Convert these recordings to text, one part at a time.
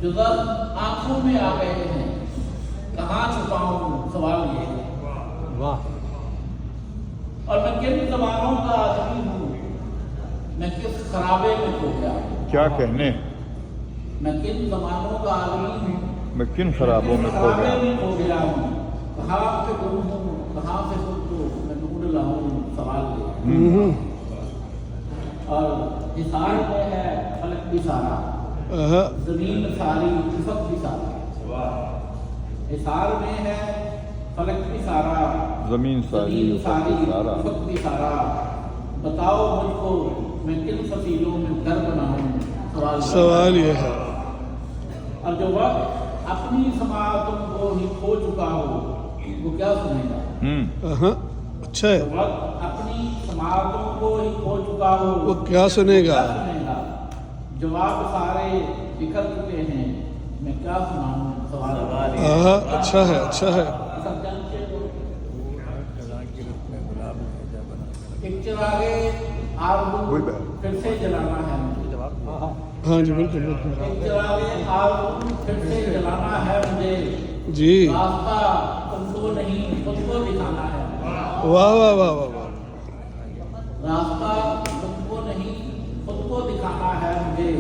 جو درد آنکھوں میں آ گئے ہیں کہاں چھپاؤں سوال یہ ہے۔ واہ اور میں کن زمانوں کا آدمی ہوں، میں کس خرابے میں کھو گیا ہوں۔ کیا کہنے، میں کن زمانوں کا آدمی ہوں، میں کن خرابوں میں کھو گیا خرابے میں کھو گیا ہوں۔ کہاں سے گم ہوں، کہاں سے خود کو میں ڈھونڈ رہا ہوں سوال یہ ہے۔ اور حصار میں ہے فلک بھی سارا، زمین ساری افق بھی سارا۔ حصار میں ہے فلک بھی سارا، زمین ساری ساری سارا۔ افق بھی سارا۔ بتاؤ مجھ کو میں کن فصیلوں میں گھر بناؤں سوال یہ ہے۔ اور جو وقت اپنی سماعتوں کو ہی کھو چکا ہو وہ کیا سنے گا؟ اچھا ہے، جو وقت اپنی سماعتوں کو ہی کھو چکا ہو وہ کیا سنے گا؟ جواب سارے بکھر چکے ہیں، میں کیا سناؤں سوال۔ اچھا ہے، اچھا ہے۔ ایک چراغے آرزو پھر سے جلانا ہے مجھے۔ ہاں جی بالکل بالکل ایک چراغے آرزو پھر سے جلانا ہے مجھے، جی۔ راستہ تم کو نہیں خود کو دکھانا ہے۔ واہ واہ واہ واہ واہ۔ راستہ تم کو نہیں خود کو دکھانا ہے مجھے،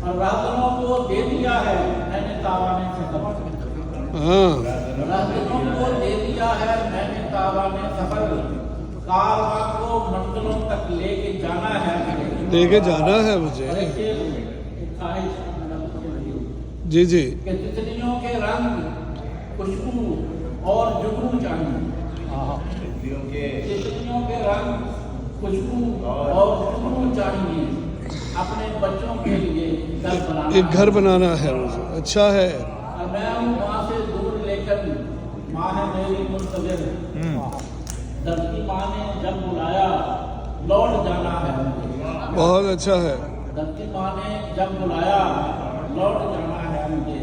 اور راہبروں کو دے دیا ہے میں نے تاوانے سفر۔ راہبروں کو دے دیا ہے میں نے تاوانے سفر، کارواں کو منزلوں تک لے کے جانا ہے مجھے۔ لے کے جانا ہے مجھے۔ جی جی۔ کہ تتلیوں کے رنگ خوشبو اور جگنو چاہیے، تتلیوں کے رنگ خوشبو اور جگنو چاہیے، اپنے بچوں کے لیے گھر بنانا، ایک گھر بنانا ہے مجھے۔ اچھا ہے۔ اور میں ہوں وہاں سے دور لیکن ماں ہے میری منتظر، دھرتی ماں نے جب بلایا لوٹ جانا ہے مجھے۔ بہت اچھا ہے۔ دھرتی ماں نے جب بلایا لوٹ جانا ہے مجھے،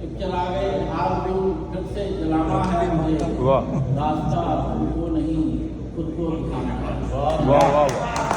ایک چراغے آرزو پھر سے جلانا ہے مجھے، واہ راستہ تم کو نہیں خود کو دکھانا ہے۔ واہ واہ واہ۔